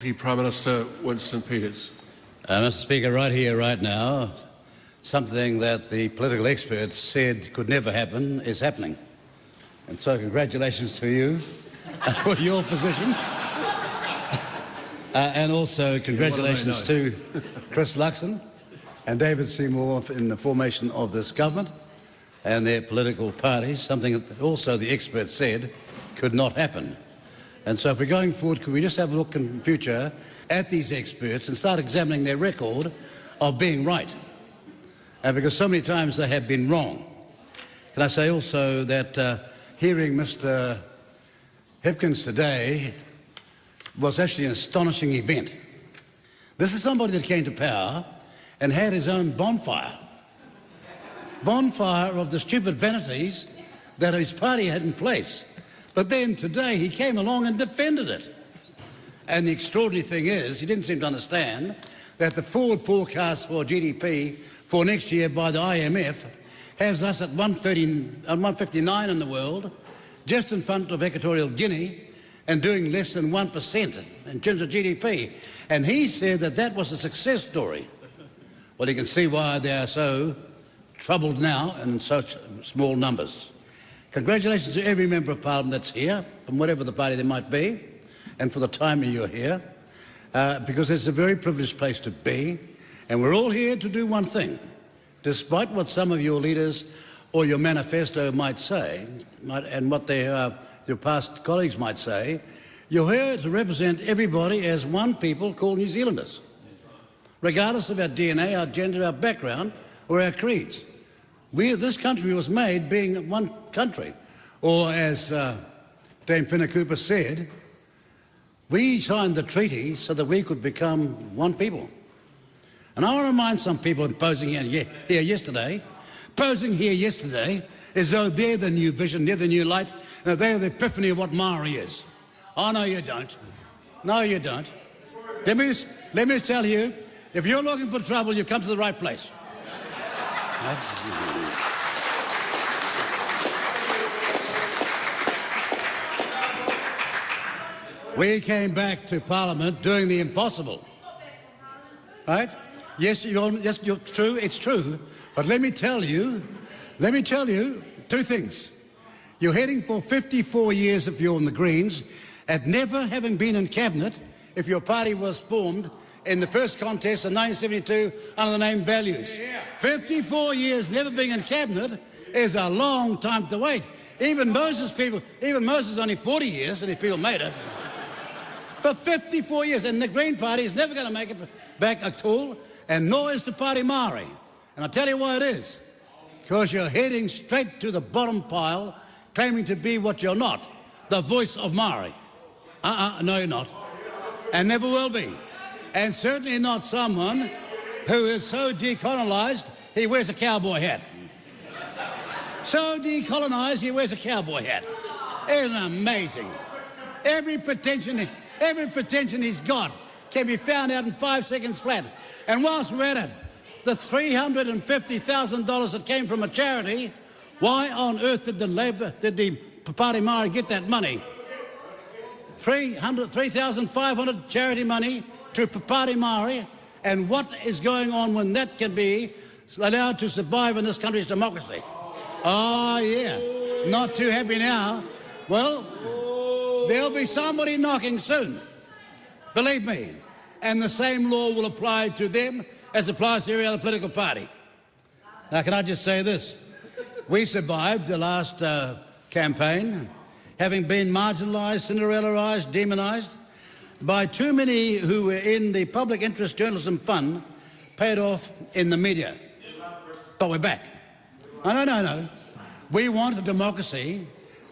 Prime Minister Winston Peters. Mr. Speaker, right here, right now, something that the political experts said could never happen is happening. And so congratulations to you for your position. And also congratulations to Chris Luxon and David Seymour in the formation of this government and their political parties, something that also the experts said could not happen. And so if we're going forward, could we just have a look in future at these experts and start examining their record of being right? Because so many times they have been wrong. Can I say also that hearing Mr Hipkins today was actually an astonishing event. This is somebody that came to power and had his own bonfire of the stupid vanities that his party had in place. But then today he came along and defended it. And the extraordinary thing is, he didn't seem to understand that the forward forecast for GDP for next year by the IMF has us at 159 in the world, just in front of Equatorial Guinea, and doing less than 1% in terms of GDP. And he said that that was a success story. Well, you can see why they are so troubled now in such small numbers. Congratulations to every member of Parliament that's here, from whatever the party they might be, and for the time you're here, because it's a very privileged place to be, and we're all here to do one thing. Despite what some of your leaders or your manifesto might say, and what your past colleagues might say, you're here to represent everybody as one people called New Zealanders, regardless of our DNA, our gender, our background, or our creeds. This country was made being one country, or as Dame Fiona Cooper said, we signed the treaty so that we could become one people. And I want to remind some people posing here yesterday as though they're the new vision, they're the new light, and they're the epiphany of what Maori is. Oh, no, you don't. No, you don't. Let me tell you, if you're looking for trouble, you've come to the right place. We came back to Parliament doing the impossible. Right? Yes, you're true, it's true. But let me tell you two things. You're heading for 54 years if you're in the Greens, at never having been in Cabinet if your party was formed in the first contest in 1972 under the name Values. 54 years never being in Cabinet is a long time to wait. Even Moses only 40 years and his people made it. For 54 years, and the Green Party is never going to make it back at all, and nor is the Party Maori. And I'll tell you why it is. Because you're heading straight to the bottom pile, claiming to be what you're not, the voice of Maori. No, you're not. And never will be. And certainly not someone who is so decolonised he wears a cowboy hat. So decolonised he wears a cowboy hat. Isn't it amazing? Every pretension he's got can be found out in 5 seconds flat. And whilst we're at it, the $350,000 that came from a charity, why on earth did the Party Maori get that money? 3,500 charity money to Party Maori, and what is going on when that can be allowed to survive in this country's democracy? Oh, yeah. Not too happy now. Well, there'll be somebody knocking soon, believe me, and the same law will apply to them as applies to every other political party. Now, can I just say this? We survived the last campaign having been marginalised, Cinderellaised, demonised by too many who were in the public interest journalism fund paid off in the media. But we're back. No. We want a democracy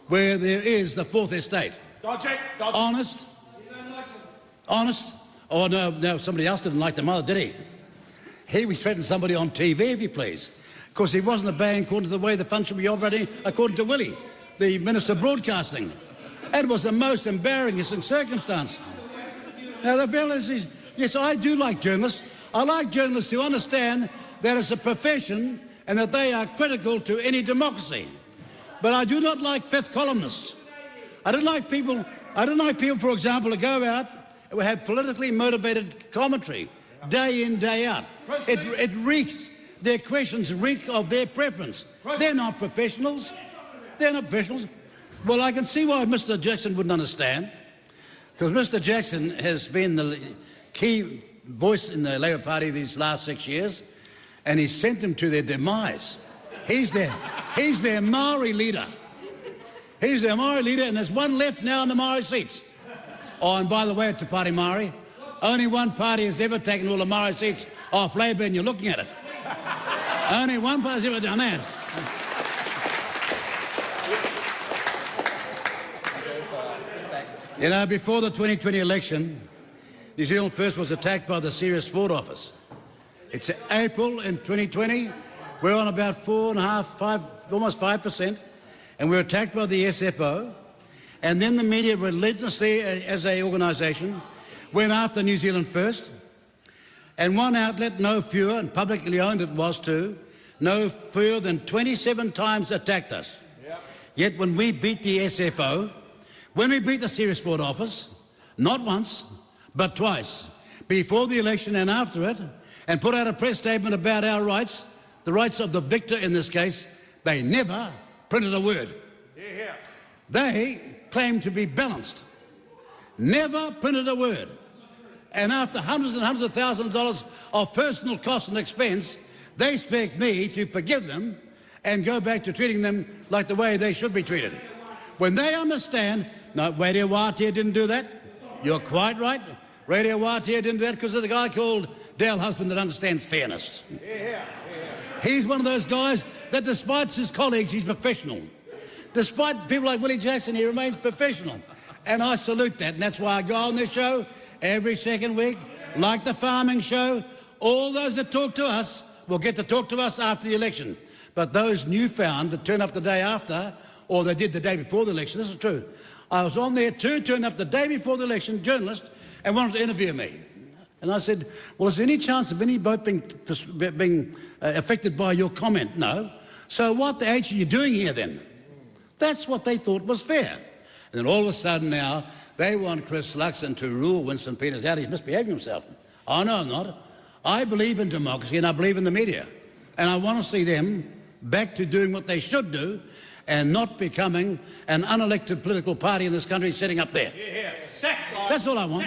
where there is the fourth estate. Honest. Oh, no, somebody else didn't like the mother, did he? He threatened somebody on TV, if you please. Of course, he wasn't obeying according to the way the fund should be operating, according to Willie, the Minister of Broadcasting. It was the most embarrassing circumstance. Now, the balance is, yes, I do like journalists. I like journalists who understand that it's a profession and that they are critical to any democracy. But I do not like fifth columnists. I don't like people, for example, to go out have politically motivated commentary day in, day out. It reeks. Their questions reek of their preference. They're not professionals. They're not professionals. Well, I can see why Mr. Jackson wouldn't understand, because Mr. Jackson has been the key voice in the Labor Party these last 6 years, and he's sent them to their demise. He's their Maori leader. He's their Maori leader, and there's one left now in the Maori seats. Oh, and by the way, Te Pāti Maori, only one party has ever taken all the Maori seats off Labor, and you're looking at it. Only one party's ever done that. You know, before the 2020 election, New Zealand First was attacked by the Serious Fraud Office. It's April in 2020. We're on about 4.5%, almost 5%, and we're attacked by the SFO. And then the media relentlessly, as an organisation, went after New Zealand First. And one outlet, no fewer, and publicly owned it was too, no fewer than 27 times attacked us. Yep. Yet when we beat the SFO, when we beat the Serious Fraud Office, not once, but twice, before the election and after it, and put out a press statement about our rights, the rights of the victor in this case, they never printed a word. Yeah. They claimed to be balanced. Never printed a word. And after hundreds and hundreds of thousands of dollars of personal cost and expense, they expect me to forgive them and go back to treating them like the way they should be treated. When they understand, no, Radio Wātea didn't do that. You're quite right. Radio Wātea didn't do that because of the guy called Dale Husband that understands fairness. He's one of those guys that despite his colleagues, he's professional. Despite people like Willie Jackson, he remains professional. And I salute that. And that's why I go on this show every second week, like the farming show. All those that talk to us will get to talk to us after the election. But those newfound that turn up the day after, or they did the day before the election, this is true. I was on there too, turned up the day before the election, journalist, and wanted to interview me. And I said, well, is there any chance of any vote being affected by your comment? No. So what the H are you doing here then? That's what they thought was fair. And then all of a sudden now, they want Chris Luxon to rule Winston Peters out. He's misbehaving himself. Oh, no, I'm not. I believe in democracy and I believe in the media. And I want to see them back to doing what they should do and not becoming an unelected political party in this country sitting up there. That's all I want.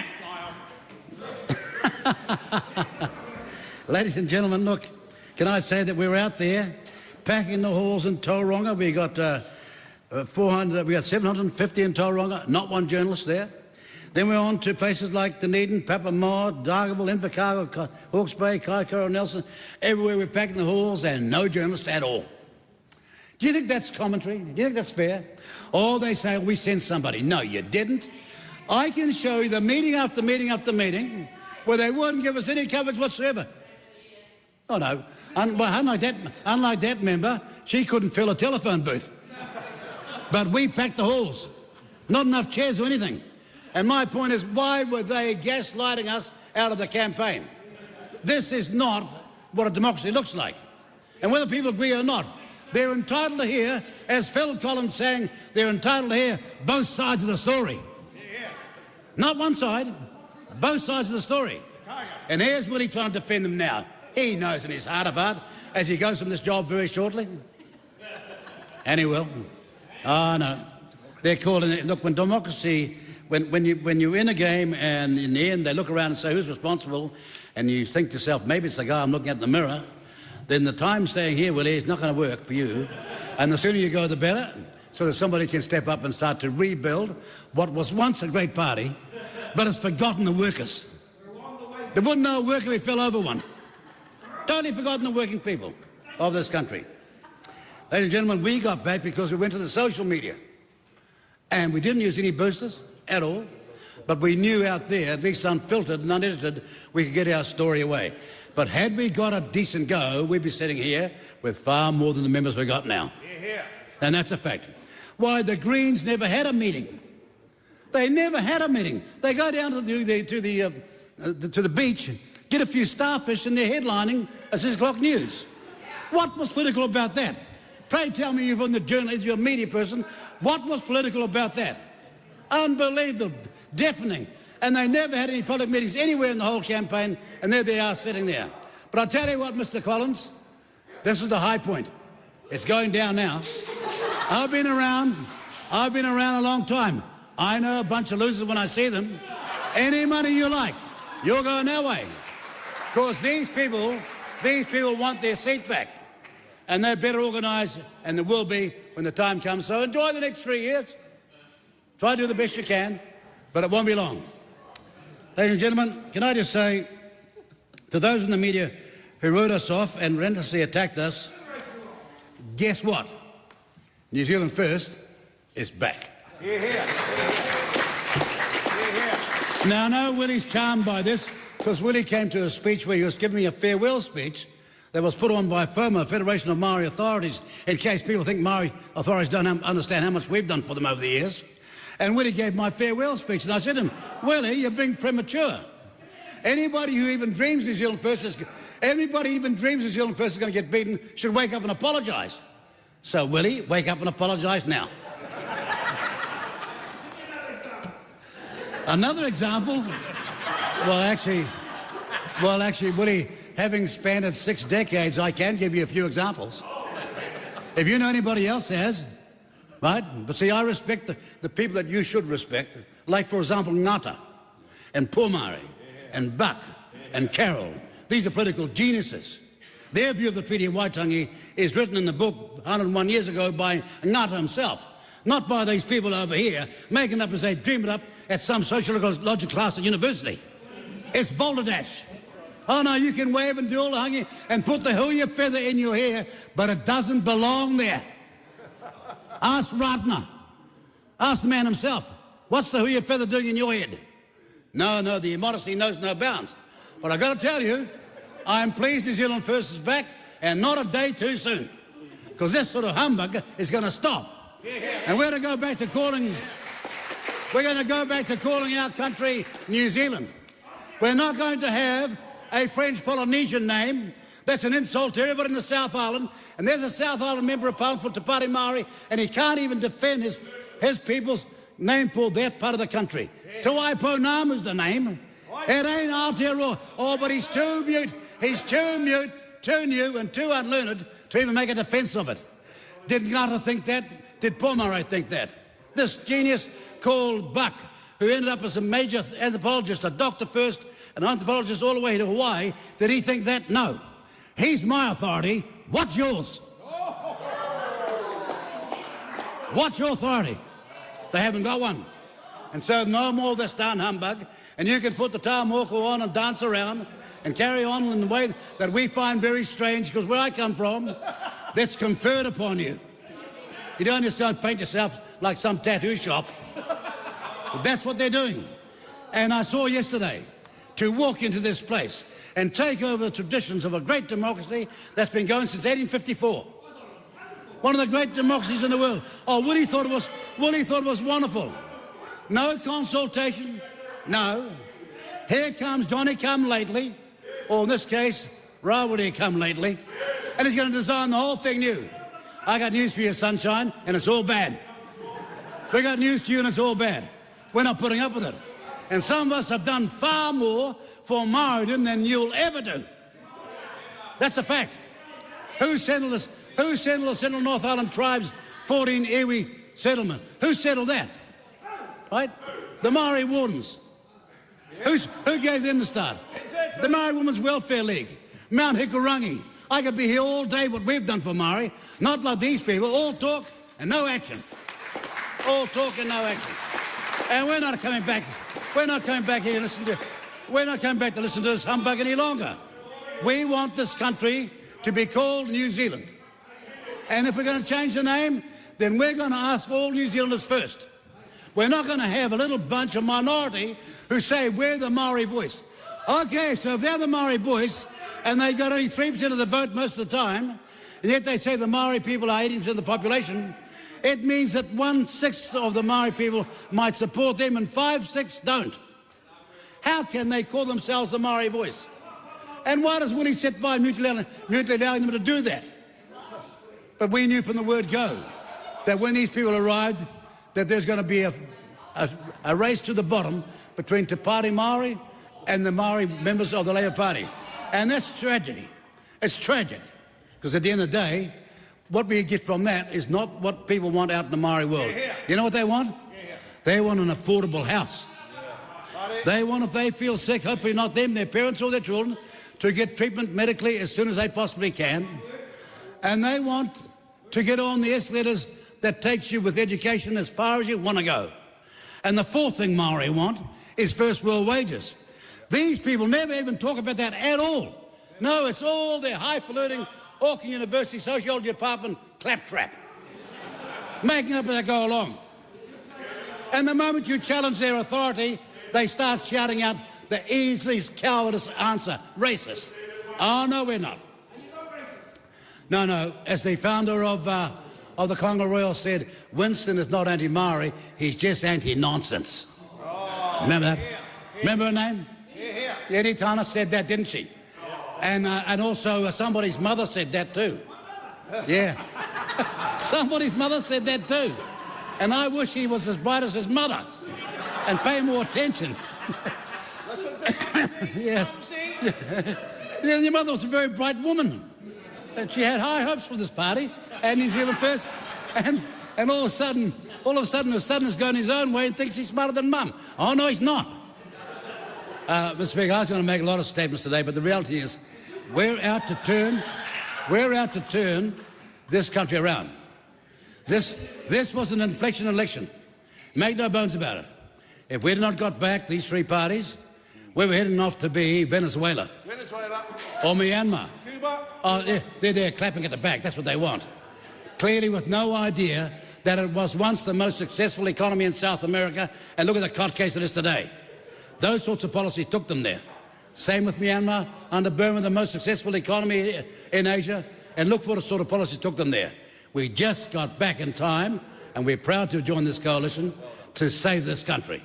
Ladies and gentlemen, look, can I say that we're out there packing the halls in Tauranga. We got 750 in Tauranga, not one journalist there. Then we're on to places like Dunedin, Papamoa, Dargaville, Invercargill, Hawke's Bay, Kaikoura, Nelson. Everywhere we're packing the halls and no journalists at all. Do you think that's commentary? Do you think that's fair? Or they say, we sent somebody. No, you didn't. I can show you the meeting after meeting after meeting where they wouldn't give us any coverage whatsoever. Oh, no. Unlike that member, she couldn't fill a telephone booth. But we packed the halls. Not enough chairs or anything. And my point is, why were they gaslighting us out of the campaign? This is not what a democracy looks like. And whether people agree or not, they're entitled to hear, as Phil Collins sang, they're entitled to hear both sides of the story. Yes. Not one side, both sides of the story. And here's Willie trying to defend them now. He knows in his heart of heart, as he goes from this job very shortly. And he will. Oh, no. They're calling it, look, when democracy, when you're in a game and in the end they look around and say who's responsible, and you think to yourself, maybe it's the guy I'm looking at in the mirror, then the time staying here, Willie, is not going to work for you. And the sooner you go, the better, so that somebody can step up and start to rebuild what was once a great party, but has forgotten the workers. They wouldn't know a worker if he fell over one. Totally forgotten the working people of this country. Ladies and gentlemen, we got back because we went to the social media. And we didn't use any boosters at all, but we knew out there, at least unfiltered and unedited, we could get our story away. But had we got a decent go, we'd be sitting here with far more than the members we got now. Yeah. And that's a fact. Why, the Greens never had a meeting. They never had a meeting. They go down to the beach, get a few starfish, and they're headlining a 6 o'clock news. What was political about that? Pray tell me, you're from the journalist, you're a media person, what was political about that? Unbelievable, deafening. And they never had any public meetings anywhere in the whole campaign, and there they are sitting there. But I tell you what, Mr. Collins, this is the high point. It's going down now. I've been around a long time. I know a bunch of losers when I see them. Any money you like, you're going their way. Because these people want their seat back. And they're better organised, and there will be when the time comes. So enjoy the next 3 years. Try to do the best you can, but it won't be long. Ladies and gentlemen, can I just say to those in the media who wrote us off and relentlessly attacked us, guess what? New Zealand First is back. Hear, hear. Hear, hear. Now, I know Willie's charmed by this, because Willie came to a speech where he was giving me a farewell speech that was put on by FOMA, Federation of Maori Authorities, in case people think Maori authorities don't understand how much we've done for them over the years. And Willie gave my farewell speech, and I said to him, Willie, you're being premature. Anybody who even dreams New Zealand First is going to get beaten should wake up and apologise. So, Willie, wake up and apologise now. Another example, well, actually, Willie, having spanned it 6 decades, I can give you a few examples. If you know anybody else has, right? But see, I respect the people that you should respect, like, for example, Ngata and Pomare and Buck and Carroll. These are political geniuses. Their view of the Treaty of Waitangi is written in the book 101 years ago by Ngata himself, not by these people over here making up as they dream it up at some sociological class at university. It's balderdash. Oh no, you can wave and do all the hanging and put the huia feather in your hair, but it doesn't belong there. Ask Ratner. Ask the man himself. What's the huia feather doing in your head? No, the immodesty knows no bounds. But I've got to tell you, I'm pleased New Zealand First is back, and not a day too soon, because this sort of humbug is going to stop. And we're going to go back to calling our country New Zealand. We're not going to have a French Polynesian name. That's an insult to everybody in the South Island. And there's a South Island member of Parliament for Te Pare Māori, and he can't even defend his people's name for that part of the country. Te Waiponamu's the name. It ain't Aotearoa. Oh, but he's too mute. He's too mute, too new, and too unlearned to even make a defence of it. Did Ngata think that? Did Pomare think that? This genius called Buck, who ended up as a major anthropologist, a doctor first, an anthropologist all the way to Hawaii, did he think that? No. He's my authority. What's yours? What's your authority? They haven't got one. And so no more of this darn humbug, and you can put the taumoko on and dance around and carry on in the way that we find very strange, because where I come from, that's conferred upon you. You don't just paint yourself like some tattoo shop. But that's what they're doing. And I saw yesterday, to walk into this place and take over the traditions of a great democracy that's been going since 1854. One of the great democracies in the world. Oh, Willie thought it was wonderful. No consultation, no. Here comes Johnny come lately, or in this case, Rawiri come lately, and he's going to design the whole thing new. I got news for you, sunshine, and it's all bad. We got news for you, and it's all bad. We're not putting up with it. And some of us have done far more for Māoridom than you'll ever do. That's a fact. Who settled this? Who settled the Central North Island Tribes' 14 iwi settlement? Who settled that? Right? The Maori Wardens. Who gave them the start? The Maori Women's Welfare League. Mount Hikurangi. I could be here all day what we've done for Maori. Not like these people. All talk and no action. All talk and no action. And we're not coming back. We're not coming back here to listen to. We're not coming back to listen to this humbug any longer. We want this country to be called New Zealand. And if we're going to change the name, then we're going to ask all New Zealanders first. We're not going to have a little bunch of minority who say we're the Maori voice. Okay, so if they're the Maori voice and they got only 3% of the vote most of the time, and yet they say the Maori people are 80% of the population, it means that 1/6 of the Maori people might support them and 5/6 don't. How can they call themselves the Maori voice? And why does Willie sit by mutely allowing them to do that? But we knew from the word go that when these people arrived, that there's going to be a race to the bottom between Te Pāti Māori and the Māori members of the Labour Party. And that's tragedy. It's tragic, because at the end of the day, what we get from that is not what people want out in the Māori world. You know what they want? They want an affordable house. They want, if they feel sick, hopefully not them, their parents or their children, to get treatment medically as soon as they possibly can. And they want to get on the escalators that takes you with education as far as you want to go. And the fourth thing Māori want is first world wages. These people never even talk about that at all. No, it's all their highfalutin Auckland University Sociology Department claptrap, making up as they go along. And the moment you challenge their authority, they start shouting out the easiest cowardice answer, racist. Oh, no, we're not. No, as the founder of the Congo Royal said, Winston is not anti-Maori, he's just anti-nonsense. Remember that? Remember her name? Eddie Tana said that, didn't she? And also somebody's mother said that too. Yeah. Somebody's mother said that too. And I wish he was as bright as his mother and pay more attention. Yes. Yeah, your mother was a very bright woman. And she had high hopes for this party and New Zealand First. And all of a sudden, the son is going his own way and thinks he's smarter than Mum. Oh, no, he's not. Mr. Speaker, I was going to make a lot of statements today, but the reality is we're out to turn this country around. This was an inflection election. Make no bones about it. If we had not got back these three parties, we were heading off to be Venezuela. Or Myanmar. Cuba. Oh, yeah, they're there clapping at the back. That's what they want. Clearly with no idea that it was once the most successful economy in South America, and look at the cot case it is today. Those sorts of policies took them there. Same with Myanmar, under Burma, the most successful economy in Asia, and look what sort of policies took them there. We just got back in time, and we're proud to have joined this coalition to save this country.